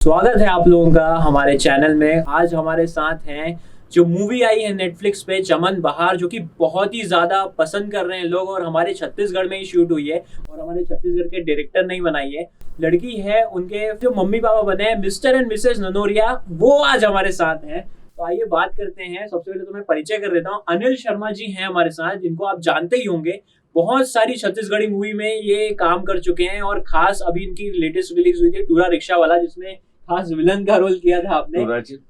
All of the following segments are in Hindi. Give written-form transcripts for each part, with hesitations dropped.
स्वागत है आप लोगों का हमारे चैनल में। आज हमारे साथ हैं जो मूवी आई है नेटफ्लिक्स पे चमन बहार, जो कि बहुत ही ज्यादा पसंद कर रहे हैं लोग और हमारे छत्तीसगढ़ में ही शूट हुई है और हमारे छत्तीसगढ़ के डायरेक्टर ने ही बनाई है। लड़की है, उनके जो मम्मी पापा बने हैं मिस्टर एंड मिसेस ननोरिया, वो आज हमारे साथ हैं। तो आइए बात करते हैं। सबसे पहले तो मैं परिचय कर देता हूँ। अनिल शर्मा जी हैं हमारे साथ, जिनको आप जानते ही होंगे। बहुत सारी छत्तीसगढ़ी मूवी में ये काम कर चुके हैं और खास अभी इनकी लेटेस्ट रिलीज हुई थी टूरा रिक्शा वाला, जिसमें खास विलन का रोल किया था आपने।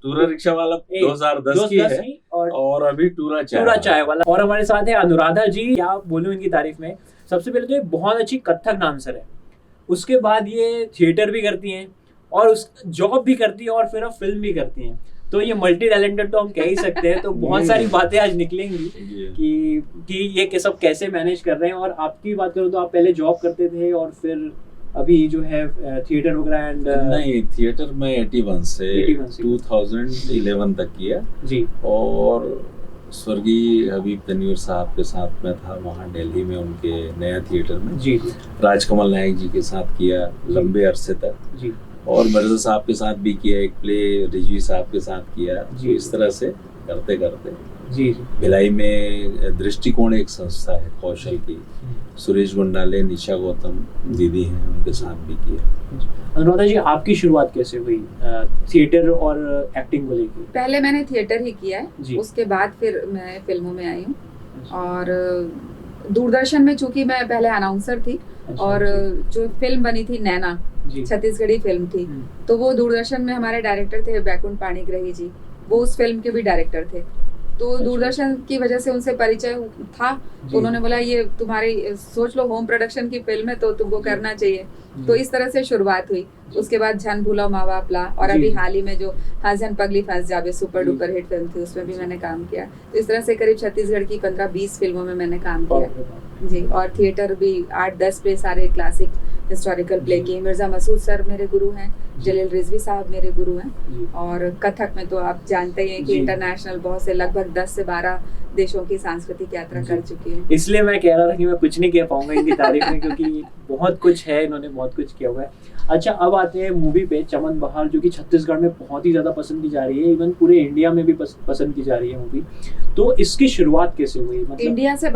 टूरा रिक्शा वाला 2010 की है और अभी टूरा चाय वाला। और हमारे साथ है अनुराधा जी। क्या बोलूं इनकी तारीफ में। सबसे पहले तो ये बहुत अच्छी कथक डांसर है, उसके बाद ये थिएटर भी करती हैं और उस जॉब भी करती हैं और फिर अब फिल्म भी करती हैं। तो ये मल्टी टैलेंटेड तो हम कह ही सकते हैं। तो बहुत सारी बातें आज निकलेंगी कि ये सब कैसे मैनेज कर रहे हैं। और आपकी बात करूं तो आप पहले जॉब करते थे और फिर अभी जो है थिएटर वगैरह एंड नहीं, थिएटर में 81 से 2011 तक किया जी। और स्वर्गीय हबीब तनवीर साहब के साथ में था वहाँ दिल्ली में, उनके नया थिएटर में जी। राजकमल नायक जी के साथ किया लंबे अरसे तक जी। और मिर्जा साहब के साथ भी किया, एक प्ले रिजवी साहब के साथ किया जी। इस तरह से करते करते जी। भिलाई में दृष्टिकोण एक संस्था है कौशल की, सुरेश गुंडाले, निशा गौतम दीदी हैं, उनके साथ भी किया। अनुराधा जी, आपकी शुरुआत कैसे हुई थिएटर और एक्टिंग को लेकर? पहले मैंने थिएटर ही किया है, उसके बाद फिर मैं फिल्मों में आई हूँ। और दूरदर्शन में चूंकि मैं पहले अनाउंसर थी और जो फिल्म बनी थी नैना, छत्तीसगढ़ी फिल्म थी, तो वो दूरदर्शन में हमारे डायरेक्टर थे बैकुंठ पाणिग्रही जी, वो उस फिल्म के भी डायरेक्टर थे। तो दूरदर्शन की वजह से उनसे परिचय था, तो उन्होंने बोला ये तुम्हारी सोच लो होम प्रोडक्शन की फिल्म है तो तुमको करना चाहिए। तो इस तरह से शुरुआत हुई। उसके बाद झन भूला माँ बाप ला, और अभी हाल ही में जो हसन पगली फंस जावे सुपर डुपर हिट फिल्म थी, उसमें भी मैंने काम किया। तो इस तरह से करीब छत्तीसगढ़ की 15-20 फिल्मों में मैंने काम किया जी। और थिएटर भी 8-10 प्ले, सारे क्लासिक हिस्टोरिकल प्ले किए। मिर्जा मसूद सर मेरे गुरु हैं, जलील रिजवी साहब मेरे गुरु हैं। और कथक में तो आप जानते ही हैं कि इंटरनेशनल बहुत से लगभग 10 से 12 देशों की सांस्कृतिक यात्रा कर चुकी है। इसलिए मैं कह रहा था कि मैं कुछ नहीं कह पाऊंगा इनकी तारीफ में, क्योंकि बहुत कुछ है, इन्होंने बहुत कुछ किया हुआ है। अच्छा, अब आते हैं मूवी पे चमन बहार, जो कि छत्तीसगढ़ में बहुत ही ज्यादा पसंद की जा रही है, इवन पूरे इंडिया में भी पसंद की जा रही है मूवी। तो इसकी शुरुआत कैसे हुई? मतलब इंडिया से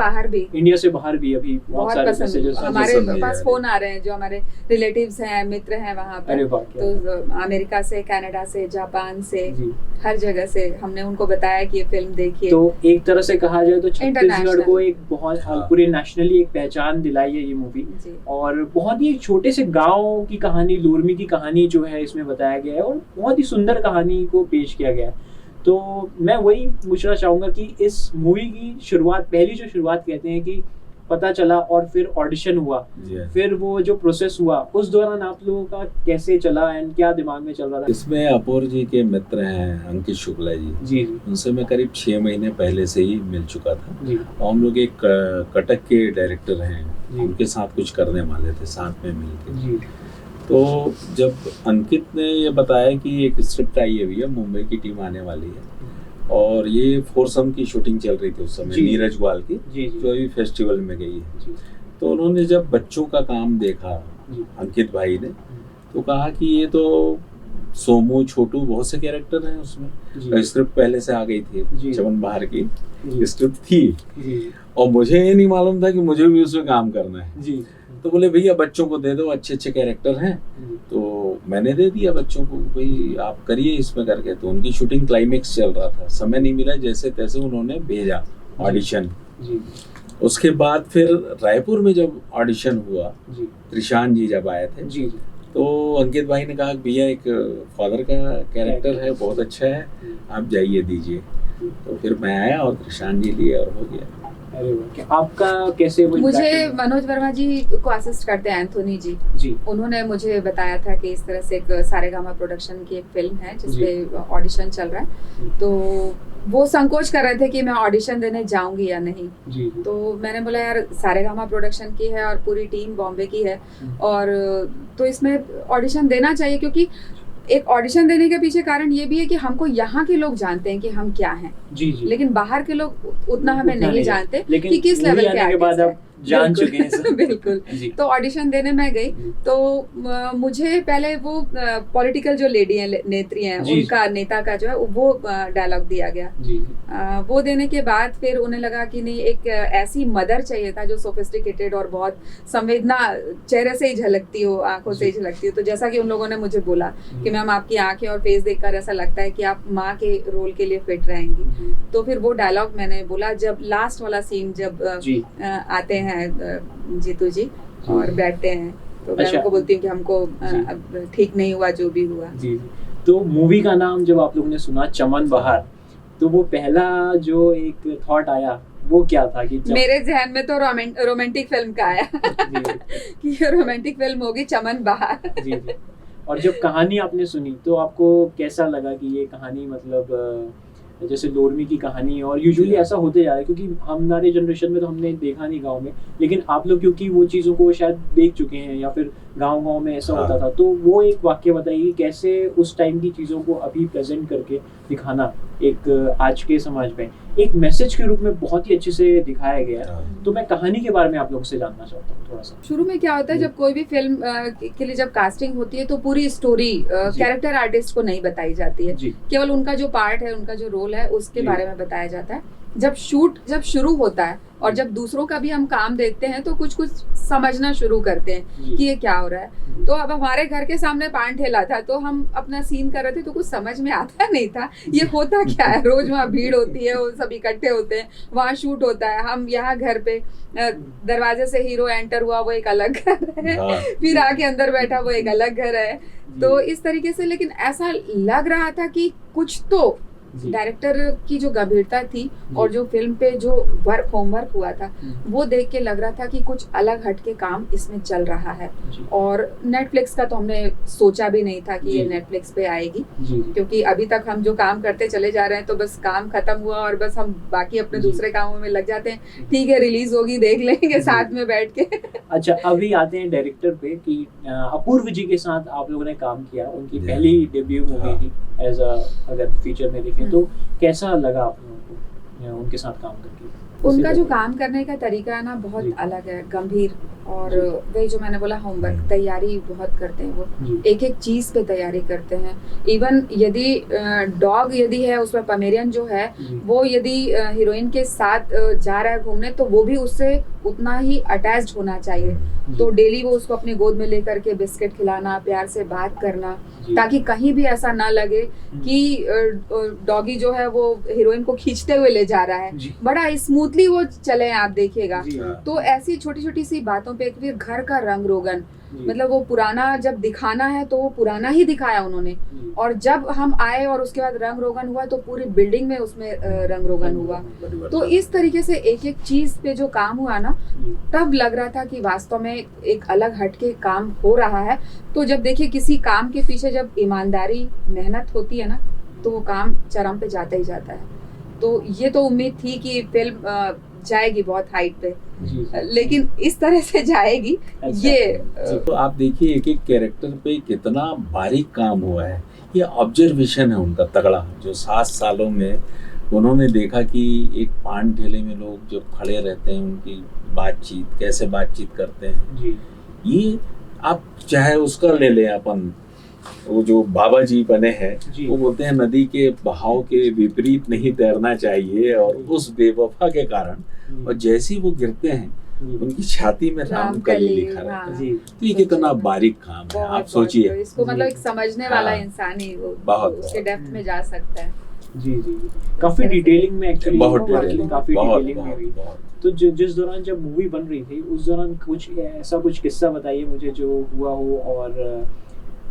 बाहर भी अभी बहुत सारे हमारे पास फोन आ रहे हैं, जो हमारे रिलेटिव्स हैं, मित्र हैं वहाँ पर, तो अमेरिका से, कनाडा से, जापान से, हर जगह से हमने उनको बताया कि ये फिल्म देखिए। तो एक तरह से कहा जाए तो छत्तीसगढ़ को एक बहुत पूरे नेशनली एक पहचान दिलाई है ये मूवी। और बहुत ही छोटे से गांव की कहानी, लोरमी की कहानी जो है इसमें बताया गया है और बहुत ही सुंदर कहानी को पेश किया गया है। तो मैं वही पूछना चाहूंगा कि इस मूवी की शुरुआत, पहली जो शुरुआत कहते हैं कि पता चला और फिर ऑडिशन हुआ, फिर वो जो प्रोसेस हुआ, उस दौरान आप लोगों का कैसे चला एंड क्या दिमाग में चल रहा था? इसमें अपूर जी के मित्र हैं अंकित शुक्ला जी, उनसे मैं करीब 6 महीने पहले से ही मिल चुका था। और हम लोग एक कटक के डायरेक्टर हैं, उनके साथ कुछ करने वाले थे साथ में मिलकर। तो जब अंकित ने ये बताया कि एक स्क्रिप्ट आई है भैया, मुंबई की टीम आने वाली है और ये फोरसम की शूटिंग चल रही थी उस समय, नीरज ग्वाल की, जो अभी फेस्टिवल में गई है। तो उन्होंने जब बच्चों का काम देखा अंकित भाई ने, तो कहा कि ये तो सोमू, छोटू, बहुत से कैरेक्टर हैं उसमें। स्क्रिप्ट पहले से आ गई थी, चमन बहार की स्क्रिप्ट थी और मुझे ये नहीं मालूम था कि मुझे भी उसमें काम करना है। तो बोले भैया बच्चों को दे दो, अच्छे अच्छे कैरेक्टर हैं। तो मैंने दे दिया बच्चों को, भाई आप करिए इसमें करके। तो उनकी शूटिंग क्लाइमेक्स चल रहा था, समय नहीं मिला, जैसे तैसे उन्होंने भेजा ऑडिशन। उसके बाद फिर रायपुर में जब ऑडिशन हुआ, त्रिशान जी जब आए थे, तो अंकित भाई ने कहा भैया एक फादर का कैरेक्टर है, बहुत अच्छा है, आप जाइए दीजिए। तो फिर मैं आया और त्रिशान जी लिए और हो गया। आपका कैसे? मुझे मनोज वर्मा जी को असिस्ट करते हैं एंथोनी जी, उन्होंने मुझे बताया था कि इस तरह से एक सारेगामा प्रोडक्शन की एक फिल्म है जिसपे ऑडिशन चल रहा है। तो वो संकोच कर रहे थे कि मैं ऑडिशन देने जाऊंगी या नहीं। तो मैंने बोला यार सारेगामा प्रोडक्शन की है और पूरी टीम बॉम्बे की है, और तो इसमें ऑडिशन देना चाहिए, क्योंकि एक ऑडिशन देने के पीछे कारण ये भी है कि हमको यहाँ के लोग जानते हैं कि हम क्या हैं, लेकिन बाहर के लोग उतना हमें नहीं जानते कि किस लेवल के आर्टिस्ट हैं। जान चुके हैं सब। बिल्कुल। तो ऑडिशन देने मैं गई तो मुझे पहले वो पॉलिटिकल जो लेडी है, नेत्री हैं, उनका नेता का जो है वो डायलॉग दिया गया। वो देने के बाद फिर उन्हें लगा कि नहीं, एक ऐसी मदर चाहिए था जो सोफिस्टिकेटेड और बहुत संवेदना चेहरे से ही झलकती हो, आंखों से ही झलकती हो। तो जैसा कि उन लोगों ने मुझे बोला कि मैम आपकी आंखें और फेस देखकर ऐसा लगता है कि आप माँ के रोल के लिए फिट रहेंगी। तो फिर वो डायलॉग मैंने बोला। जब लास्ट वाला सीन जब आते हैं जीतू जी और बैठते हैं तो मैं उनको बोलती हूँ कि हमको अब ठीक नहीं हुआ जो भी हुआ। जी। तो मूवी का नाम जब आप लोगों ने सुना चमन बहार, तो वो पहला जो एक थॉट आया वो क्या था? कि मेरे जहन में तो रोमांटिक फिल्म का आया कि ये रोमांटिक फिल्म होगी चमन बहार। जी। और जब कहानी आपने सुनी तो आपको कैसा लगा कि ये कहानी मतलब जैसे लोरमी की कहानी, और यूजुअली ऐसा होते जा रहा है क्योंकि हमारे जनरेशन में तो हमने देखा नहीं गांव में, लेकिन आप लोग क्योंकि वो चीज़ों को शायद देख चुके हैं या फिर गांव में ऐसा होता था, तो वो एक वाक्य बताइए कैसे उस टाइम की चीज़ों को अभी प्रेजेंट करके दिखाना एक आज के समाज में एक मैसेज के रूप में बहुत ही अच्छे से दिखाया गया है। तो मैं कहानी के बारे में आप लोगों से जानना चाहता हूँ थोड़ा सा। शुरू में क्या होता है, जब कोई भी फिल्म के लिए जब कास्टिंग होती है तो पूरी स्टोरी कैरेक्टर आर्टिस्ट को नहीं बताई जाती है, केवल उनका जो पार्ट है, उनका जो रोल है उसके बारे में बताया जाता है। जब शुरू होता है और जब दूसरों का भी हम काम देखते हैं तो कुछ समझना शुरू करते हैं कि ये क्या हो रहा है। तो अब हमारे घर के सामने पान ठेला था तो हम अपना सीन कर रहे थे तो कुछ समझ में आता नहीं था ये होता क्या है। रोज वहाँ भीड़ होती है, वो सब इकट्ठे होते हैं, वहाँ शूट होता है। हम यहाँ घर पे दरवाजे से हीरो एंटर हुआ वो एक अलग घर है, फिर आके अंदर बैठा वो एक अलग घर है। तो इस तरीके से, लेकिन ऐसा लग रहा था कि कुछ तो डायरेक्टर की जो गंभीरता थी और जो फिल्म पे जो होमवर्क हुआ था वो देख के लग रहा था कि कुछ अलग हटके काम इसमें चल रहा है। और नेटफ्लिक्स का तो हमने सोचा भी नहीं था कि ये नेटफ्लिक्स पे आएगी, क्योंकि अभी तक हम जो काम करते चले जा रहे हैं तो बस काम खत्म हुआ और बस हम बाकी अपने दूसरे कामों में लग जाते हैं। ठीक है, रिलीज होगी देख लेंगे साथ में बैठ के। अच्छा, अभी आते हैं डायरेक्टर पे कि अपूर्व जी के साथ आप लोगों ने काम किया, उनकी पहली डेब्यू मूवी थी एज अगर फीचर में देखें तो कैसा लगा आप लोगों को उनके साथ काम करके? उनका जो काम करने का तरीका है ना बहुत अलग है, गंभीर, और वही जो मैंने बोला होमवर्क, तैयारी बहुत करते हैं वो, एक एक चीज पे तैयारी करते हैं। इवन यदि डॉग यदि है उसमें पमेरियन जो है वो यदि हीरोइन के साथ जा रहा है घूमने तो वो भी उससे उतना ही अटैच्ड होना चाहिए। तो डेली वो उसको अपनी गोद में लेकर के बिस्किट खिलाना, प्यार से बात करना, ताकि कहीं भी ऐसा ना लगे कि डॉगी जो है वो हीरोइन को खींचते हुए ले जा रहा है। बड़ा स्मूथली वो चले, आप देखिएगा। तो ऐसी छोटी छोटी सी बातों पे फिर घर का रंग रोगन, मतलब वो पुराना जब दिखाना है तो वो पुराना ही दिखाया उन्होंने, और जब हम आए और उसके बाद रंग रोगन हुआ तो पूरी बिल्डिंग में उसमें रंग रोगन हुआ। तो इस तरीके से एक एक चीज पे जो काम हुआ ना, तब लग रहा था कि वास्तव में एक अलग हटके काम हो रहा है। तो जब देखिए किसी काम के पीछे जब ईमानदारी मेहनत होती है ना तो वो काम चरम पे जाता ही जाता है। तो ये तो उम्मीद थी कि फिल्म जाएगी बहुत हाइट पे, लेकिन इस तरह से जाएगी। अच्छा, ये तो आप देखिए एक एक कैरेक्टर पे कितना बारीक काम हुआ है। ये ऑब्जर्वेशन है उनका तगड़ा, जो 7 सालों में उन्होंने देखा कि एक पान ठेले में लोग जो खड़े रहते हैं उनकी बातचीत, कैसे बातचीत करते हैं। ये आप चाहे उसका ले लें अपन, वो जो बाबा जी बने हैं वो बोलते हैं नदी के बहाव के विपरीत नहीं तैरना चाहिए, और उस बेवफा के कारण और जैसे वो गिरते हैं उनकी छाती में राम कली लिखा रहता है। तो ये कितना बारीक काम है, आप सोचिए। इसको मतलब एक समझने वाला इंसान ही वो उसके डेप्थ में जा सकता है। जी, काफी डिटेलिंग में एक्चुअली काफी डिटेलिंग में हुई। तो जिस दौरान जब मूवी बन रही थी उस दौरान कुछ किस्सा बताइए मुझे जो हुआ हो और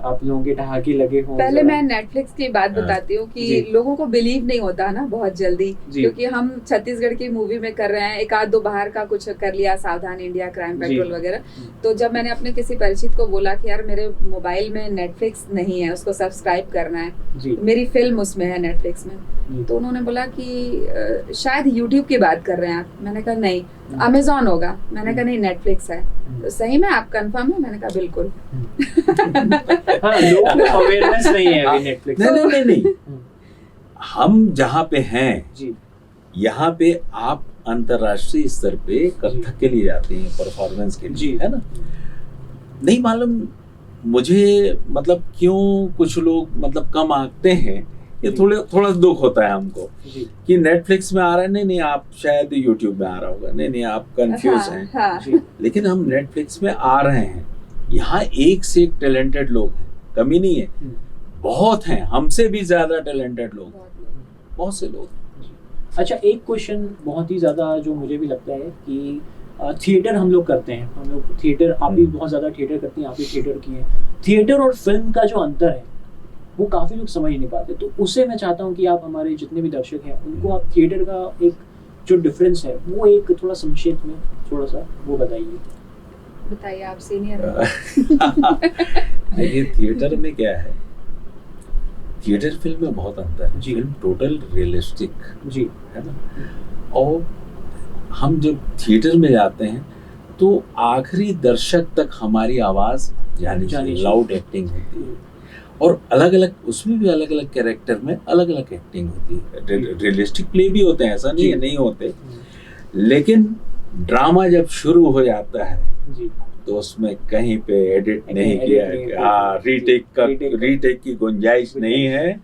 आप लोगों के ठहाके लगे हो। पहले मैं नेटफ्लिक्स की बात बताती हूँ कि लोगों को बिलीव नहीं होता ना बहुत जल्दी, क्योंकि हम छत्तीसगढ़ की मूवी में कर रहे हैं, एक आध दो बाहर का कुछ कर लिया, सावधान इंडिया, क्राइम पेट्रोल वगैरह। तो जब मैंने अपने किसी परिचित को बोला कि यार मेरे मोबाइल में नेटफ्लिक्स नहीं है, उसको सब्सक्राइब करना है, मेरी फिल्म उसमें है नेटफ्लिक्स में, तो उन्होंने बोला कि शायद यूट्यूब की बात कर रहे हैं आप। मैंने कहा नहीं, अमेजॉन होगा। मैंने कहा नहीं, नेटफ्लिक्स है। तो सही में आप कंफर्म है? मैंने कहा बिल्कुल। लोगों को अवेयरनेस नहीं है अभी नेटफ्लिक्स। नहीं, हम जहाँ पे हैं यहाँ पे आप अंतर्राष्ट्रीय स्तर पे कथक के लिए जाते हैं परफॉर्मेंस के लिए, है ना। नहीं मालूम मुझे मतलब क्यों कुछ लोग मतलब कम आंकते हैं, ये थोड़ा दुख होता है हमको कि नेटफ्लिक्स में आ रहा है, नहीं आप शायद यूट्यूब में आ रहा होगा, नहीं आप कंफ्यूज हैं। लेकिन हम नेटफ्लिक्स में आ रहे हैं, यहाँ एक से एक टैलेंटेड लोग हैं, कमी नहीं है, बहुत हैं, हमसे भी ज्यादा टैलेंटेड लोग, बहुत से लोग। अच्छा, एक क्वेश्चन बहुत ही ज़्यादा जो मुझे भी लगता है कि थिएटर हम लोग करते हैं, हम लोग थिएटर, आप भी बहुत ज़्यादा थिएटर करते हैं, आप भी थिएटर किए, थिएटर और फिल्म का जो अंतर है वो काफ़ी लोग समझ नहीं पाते, तो उसे मैं चाहता हूँ कि आप हमारे जितने भी दर्शक हैं उनको आप थिएटर का एक जो डिफरेंस है वो एक थोड़ा संक्षेप में थोड़ा सा वो बताइए, आप सीनियर। ये थिएटर में क्या है, थिएटर फिल्म में बहुत अंतर है, फिल्म टोटल रियलिस्टिक जी है ना, और हम जब थिएटर में जाते हैं तो आखिरी दर्शक तक हमारी आवाज जानी लाउड एक्टिंग होती है, और अलग अलग उसमें भी अलग अलग कैरेक्टर में अलग अलग एक्टिंग होती है। रियलिस्टिक प्ले भी होते हैं, ऐसा नहीं है नहीं होते, लेकिन ड्रामा जब शुरू हो जाता है तो उसमें कहीं पे एडिट नहीं किया, रीटेक की गुंजाइश नहीं है,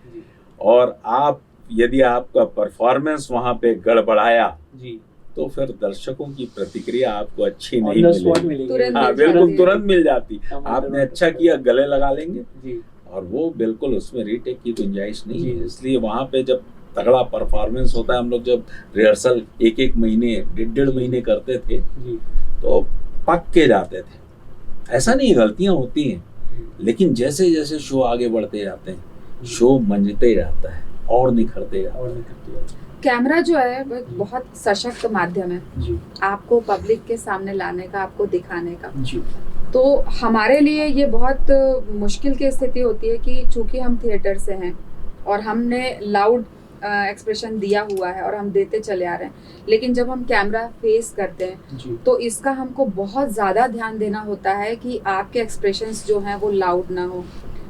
और आप यदि आपका परफॉर्मेंस वहां पे गड़बड़ाया तो फिर दर्शकों की प्रतिक्रिया आपको अच्छी नहीं मिलेगी। हाँ बिल्कुल, तुरंत मिल जाती, आपने अच्छा किया गले लगा लेंगे, और वो बिल्कुल उसमें रीटेक की गुंजाइश नहीं है। इसलिए वहाँ पे जब तगड़ा परफॉर्मेंस होता है, हम लोग जब रिहर्सल एक महीने 1.5 महीने करते थे तो पक के जाते थे, ऐसा नहीं गलतियां होती हैं, लेकिन जैसे जैसे शो आगे बढ़ते जाते हैं शो मंजते जाता है और निखरते जाता है। कैमरा जो है वो बहुत सशक्त माध्यम है आपको पब्लिक के सामने लाने का, आपको दिखाने का। तो हमारे लिए ये बहुत मुश्किल की स्थिति होती है कि चूंकि हम थिएटर से हैं और हमने लाउड एक्सप्रेशन दिया हुआ है और हम देते चले आ रहे हैं, लेकिन जब हम कैमरा फेस करते हैं तो इसका हमको बहुत ज़्यादा ध्यान देना होता है कि आपके एक्सप्रेशंस जो हैं वो लाउड ना हो,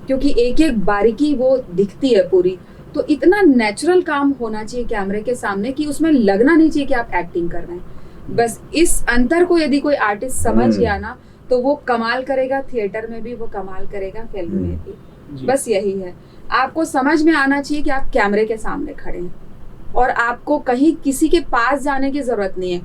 क्योंकि एक एक बारीकी वो दिखती है पूरी। तो इतना नेचुरल काम होना चाहिए कैमरे के सामने कि उसमें लगना नहीं चाहिए कि आप एक्टिंग कर रहे हैं। बस इस अंतर को यदि कोई आर्टिस्ट समझ गया ना तो वो कमाल करेगा, थिएटर में भी वो कमाल करेगा, फिल्म में भी। बस यही है, आपको समझ में आना चाहिए कि आप कैमरे के सामने खड़े हैं और आपको कहीं किसी के पास जाने की जरूरत नहीं है।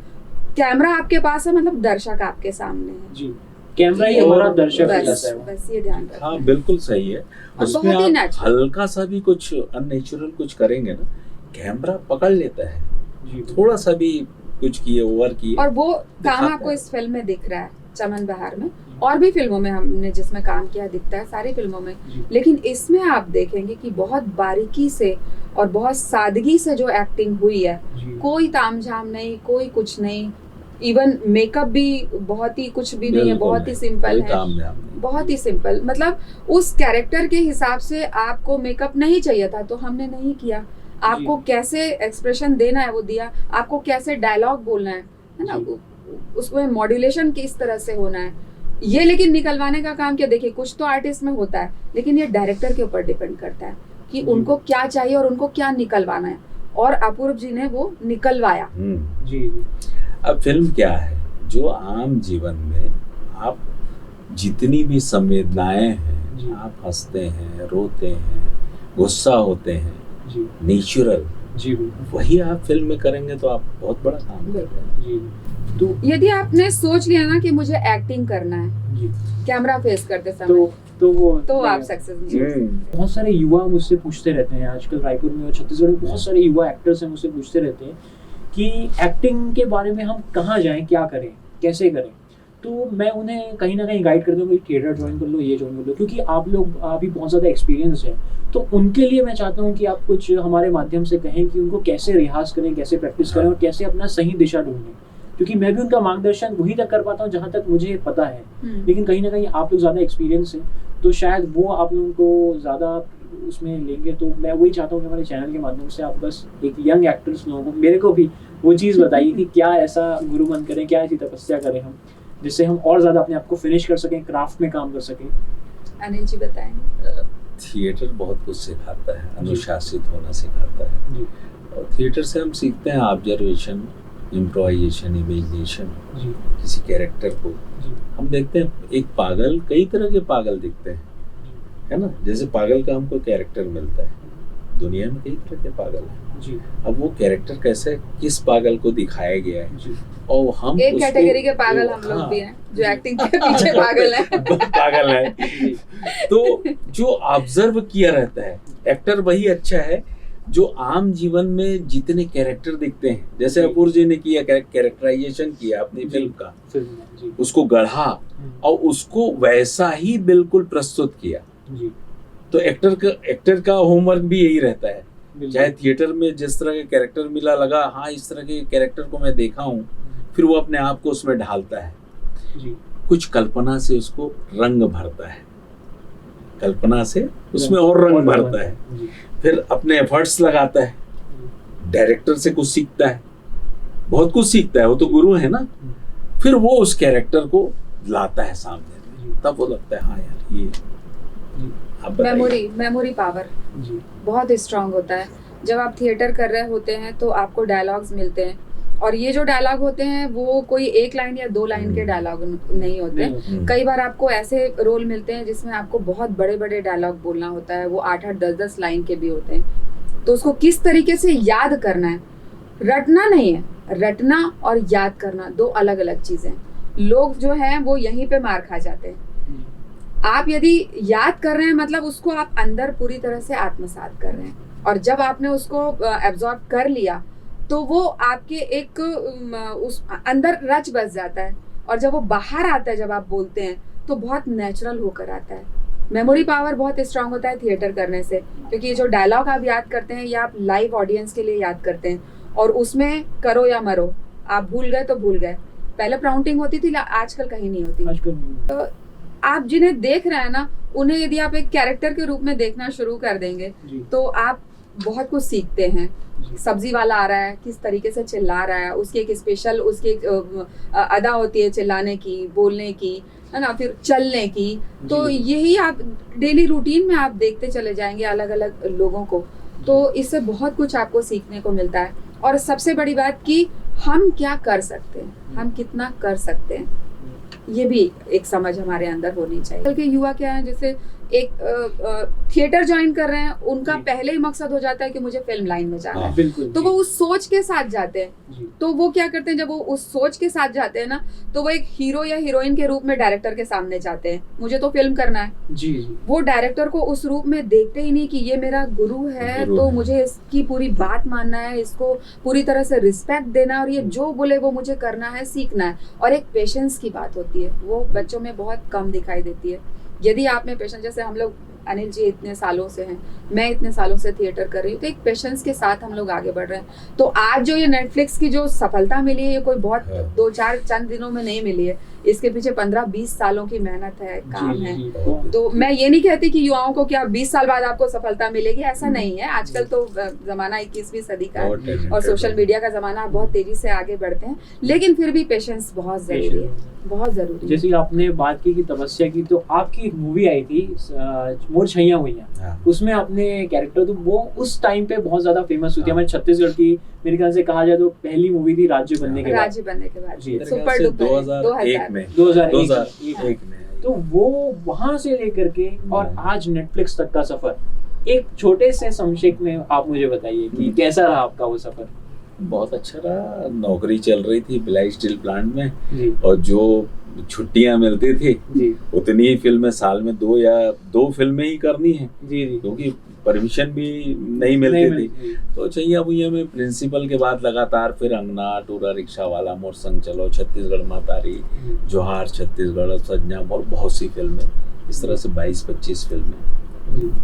कैमरा आपके पास है, मतलब दर्शक आपके सामने है जी, कैमरा ही हमारा दर्शक है। बस ये ध्यान रखना। हाँ बिल्कुल सही है, उसमें आप हल्का सा भी कुछ अननेचुरल कुछ करेंगे ना कैमरा पकड़ लेता है जी, थोड़ा सा भी कुछ किए ओवर किए, और वो काम आपको इस फिल्म में दिख रहा है, चमन बहार में, और भी फिल्मों में हमने जिसमें काम किया दिखता है, सारी फिल्मों में। लेकिन इसमें आप देखेंगे कि बहुत बारीकी से और बहुत सादगी से जो एक्टिंग हुई है, कोई तामझाम नहीं, कोई कुछ नहीं, इवन मेकअप भी बहुत ही कुछ भी नहीं है, बहुत ही सिंपल है, बहुत ही सिंपल। मतलब उस कैरेक्टर के हिसाब से आपको मेकअप नहीं चाहिए था तो हमने नहीं किया, आपको कैसे एक्सप्रेशन देना है वो दिया, आपको कैसे डायलॉग बोलना है ना, उसमें मॉड्यूलेशन किस तरह से होना है ये, लेकिन निकलवाने का काम क्या, देखिए कुछ तो आर्टिस्ट में होता है, लेकिन ये डायरेक्टर के ऊपर डिपेंड करता है कि उनको क्या चाहिए और उनको क्या निकलवाना है, और अपूर्व जी ने वो निकलवाया जी। अब फिल्म क्या है, जो आम जीवन में आप जितनी भी संवेदनाएं हैं, आप हंसते हैं, रोते हैं, गुस्सा होते हैं, नेचुरल जी, वही आप फिल्म में करेंगे तो आप बहुत बड़ा काम कर रहे हैं जी। तो यदि आपने सोच लिया ना कि मुझे एक्टिंग करना है जी, कैमरा फेस करते समय तो आप सक्सेस नहीं हो सकते। बहुत सारे युवा मुझसे पूछते रहते हैं आजकल, रायपुर में और छत्तीसगढ़ में बहुत सारे युवा एक्टर्स हैं, मुझसे पूछते रहते हैं कि एक्टिंग के बारे में हम कहाँ जाएं, क्या करें, कैसे करें। तो मैं उन्हें कहीं ना कहीं गाइड करता हूँ कि थिएटर ज्वाइन कर लो, ये ज्वाइन कर लो, क्योंकि आप लोग अभी बहुत ज़्यादा एक्सपीरियंस है। तो उनके लिए मैं चाहता हूँ कि आप कुछ हमारे माध्यम से कहें कि उनको कैसे रियाज करें, कैसे प्रैक्टिस करें और कैसे अपना सही दिशा ढूंढें, क्योंकि मैं भी उनका मार्गदर्शन वही तक कर पाता हूँ जहाँ तक मुझे पता है, लेकिन कहीं ना कहीं आप लोग ज़्यादा एक्सपीरियंस है तो शायद वो आप लोगों को ज़्यादा उसमें लेंगे। तो मैं वही चाहता हूँ कि हमारे चैनल के माध्यम से आप बस एक यंग एक्टर्स लोगों को, मेरे को भी वो चीज़ बताइए कि क्या ऐसा गुरु मन करें, क्या ऐसी तपस्या करें हम, जिससे हम और ज़्यादा अपने आप को फिनिश कर सकें, क्राफ्ट में काम कर सकें। अनिल जी बताएंगे। थिएटर बहुत कुछ सिखाता है, अनुशासित होना सिखाता है, और थिएटर से हम सीखते हैं ऑब्जर्वेशन, इम्प्रोवाइजेशन, इमेजिनेशन। किसी कैरेक्टर को हम देखते हैं, एक पागल, कई तरह के पागल दिखते हैं, है ना। जैसे पागल का हमको कैरेक्टर मिलता है, दुनिया में कई तरह के पागल हैं जी। अब वो कैरेक्टर कैसे, किस पागल को दिखाया गया है जी। और हम एक कैटेगरी के पागल हम लोग भी हैं जो एक्टिंग के पीछे पागल हैं। पागल है। तो जो ऑब्जर्व किया रहता है, एक्टर वही अच्छा है जो आम जीवन में जितने कैरेक्टर दिखते हैं, जैसे अपूर जी ने किया, कैरेक्टराइजेशन किया अपनी फिल्म का, उसको गढ़ा और उसको वैसा ही बिल्कुल प्रस्तुत किया जी। तो एक्टर का होमवर्क भी यही रहता है, चाहे थिएटर में जिस तरह के कैरेक्टर मिला, लगा हाँ इस तरह के कैरेक्टर को मैं देखा हूँ, फिर वो अपने आप को उसमें ढालता है जी। कुछ कल्पना से उसको रंग भरता है, कल्पना से उसमें और रंग भरता है, फिर अपने एफर्ट्स लगाता है, डायरेक्टर से कुछ सीखता है, बहुत कुछ सीखता है, वो तो गुरु है ना। फिर वो उस कैरेक्टर को लाता है सामने, तब वो लगता है हाँ यार ये मेमोरी पावर बहुत स्ट्रांग होता है। जब आप थिएटर कर रहे होते हैं तो आपको डायलॉग्स मिलते हैं, और ये जो डायलॉग होते हैं वो कोई एक लाइन या दो लाइन के डायलॉग नहीं होते। कई बार आपको ऐसे रोल मिलते हैं जिसमें आपको बहुत बड़े बड़े डायलॉग बोलना होता है, वो 8-8, 10-10 लाइन के भी होते हैं। तो उसको किस तरीके से याद करना है, रटना नहीं है, रटना और याद करना दो अलग अलग चीजें। लोग जो हैं वो यहीं पे मार खा जाते हैं। आप यदि याद कर रहे हैं मतलब उसको आप अंदर पूरी तरह से आत्मसात कर रहे हैं, और जब आपने उसको एब्जॉर्ब कर लिया तो वो आपके एक उस अंदर रच बस जाता है, और जब वो बाहर आता है, जब आप बोलते हैं तो बहुत नेचुरल होकर आता है। मेमोरी पावर बहुत स्ट्रांग होता है थिएटर करने से, क्योंकि ये जो डायलॉग आप याद करते हैं ये आप लाइव ऑडियंस के लिए याद करते हैं, और उसमें करो या मरो, आप भूल गए तो भूल गए। पहले प्राउंटिंग होती थी, आजकल कहीं नहीं होती। तो आप जिन्हें देख रहे हैं ना, उन्हें यदि आप एक कैरेक्टर के रूप में देखना शुरू कर देंगे तो आप बहुत कुछ सीखते हैं। सब्जी वाला आ रहा है, किस तरीके से चिल्ला रहा है, उसकी एक स्पेशल उसकी एक अदा होती है चिल्लाने की, बोलने की, है ना, फिर चलने की। तो यही आप डेली रूटीन में आप देखते चले जाएंगे अलग अलग लोगों को, तो इससे बहुत कुछ आपको सीखने को मिलता है। और सबसे बड़ी बात कि हम क्या कर सकते हैं, हम कितना कर सकते हैं, ये भी एक समझ हमारे अंदर होनी चाहिए। कल के युवा क्या है, जैसे एक थिएटर ज्वाइन कर रहे हैं, उनका पहले ही मकसद हो जाता है कि मुझे फिल्म लाइन में जाना है, तो वो उस सोच के साथ जाते हैं। तो वो क्या करते हैं, जब वो उस सोच के साथ जाते हैं ना, तो वो एक हीरो या हीरोइन के रूप में डायरेक्टर के सामने जाते हैं, मुझे तो फिल्म करना है जी। वो डायरेक्टर को उस रूप में देखते ही नहीं कि ये मेरा गुरु है, तो मुझे इसकी पूरी बात मानना है, इसको पूरी तरह से रिस्पेक्ट देना, और ये जो बोले वो मुझे करना है, सीखना है। और एक पेशेंस की बात होती है, वो बच्चों में बहुत कम दिखाई देती है। यदि आप में पेशेंस, जैसे हम लोग, अनिल जी इतने सालों से हैं, मैं इतने सालों से थिएटर कर रही हूँ, तो एक पेशेंस के साथ हम लोग आगे बढ़ रहे हैं। तो आज जो ये नेटफ्लिक्स की जो सफलता मिली है, ये कोई बहुत 2-4 चंद दिनों में नहीं मिली है, इसके पीछे 15-20 सालों की मेहनत है, काम है। तो मैं ये नहीं कहती कि युवाओं को क्या 20 साल बाद आपको सफलता मिलेगी, ऐसा नहीं है। आजकल तो जमाना 21वीं सदी का है और सोशल मीडिया का जमाना, बहुत तेजी से आगे बढ़ते हैं, लेकिन फिर भी पेशेंस बहुत जरूरी है, बहुत जरूरी। जैसे आपने बात की कि तपस्या की, तो आपकी एक मूवी आई थी मोर छैया हुइयां, उसमें आपने कैरेक्टर, तो वो उस टाइम पे बहुत ज्यादा फेमस हुई थी हमारे छत्तीसगढ़ की, मेरे ख्याल से कहा जाए तो पहली मूवी थी राज्य बनने के बाद सुपर डुपर 2001 में। तो वो वहां से लेकर के और आज नेटफ्लिक्स तक का सफर, एक छोटे से संक्षेप में आप मुझे बताइए कि कैसा रहा आपका वो सफर। बहुत अच्छा रहा। नौकरी चल रही थी भिलाई स्टील प्लांट में जी। और जो छुट्टियां मिलती थी जी। उतनी ही फिल्में साल में 2 फिल्में ही करनी है जी जी। क्योंकि परमिशन भी नहीं मिलती थी। तो छैया भुइयां में प्रिंसिपल के बाद लगातार फिर अंगना, टूरा रिक्शा वाला, मोर संग चलो, छत्तीसगढ़ मातारी, जोहार छत्तीसगढ़, सज्जाम और बहुत सी फिल्में, इस तरह से 22-25 फिल्में।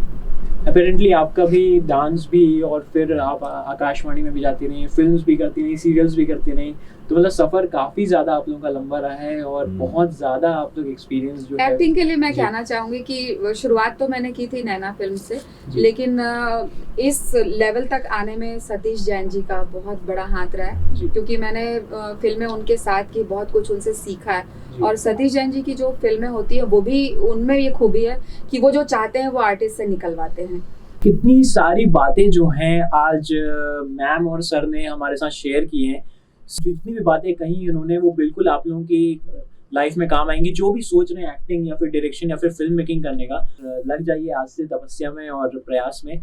अपेरेंटली आपका भी डांस भी, और फिर आप आकाशवाणी में भी जाती रही, फिल्म्स भी करती रही, सीरियल्स भी करती रही, तो मतलब सफर काफी ज्यादा आप लोगों का लंबा रहा है और बहुत ज्यादा आप लोग एक्सपीरियंस जो है। एक्टिंग के लिए मैं कहना चाहूंगी कि शुरुआत तो मैंने की थी नैना फिल्म से, लेकिन इस लेवल तक आने में सतीश जैन जी का बहुत बड़ा हाथ रहा है, क्योंकि मैंने फिल्में उनके साथ की, बहुत कुछ उनसे सीखा है। और सतीश जैन जी की जो फिल्में होती है वो भी, उनमें ये खूबी है कि वो जो चाहते हैं वो आर्टिस्ट से निकलवाते हैं। कितनी सारी बातें जो हैं आज मैम और सर ने हमारे साथ शेयर की हैं, जितनी भी बातें कही उन्होंने वो बिल्कुल आप लोगों की लाइफ में काम आएंगी। जो भी सोच रहे हैं एक्टिंग या फिर डायरेक्शन या फिर फिल्म मेकिंग करने का, लग जाइए आज से तपस्या में और प्रयास में।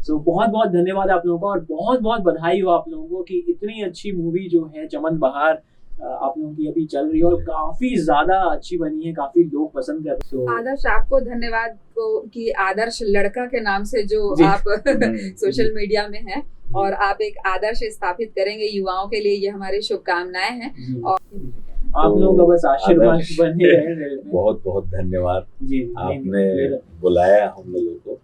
सो बहुत बहुत धन्यवाद आप लोगों का और बहुत बहुत बधाई हो आप लोगों को कि इतनी अच्छी मूवी जो है चमन बहार आप लोगों की अभी चल रही है और काफी ज्यादा अच्छी बनी है, काफी लोग पसंद कर रहे हैं। आदर्श आपको धन्यवाद को कि आदर्श लड़का के नाम से जो आप सोशल मीडिया में हैं और आप एक आदर्श स्थापित करेंगे युवाओं के लिए, ये हमारी शुभकामनाएं हैं। और आप लोगों का बस आशीर्वाद बने रहे। बहुत बहुत धन्यवाद जी, आपने बुलाया हम लोगों को।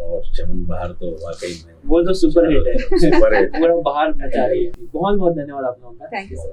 और चमन बहार तो वाकई में वो तो सुपर हिट है, सुपर हिट पूरा बाहर मचा रही है। बहुत बहुत धन्यवाद आप लोगों का। Thank you sir.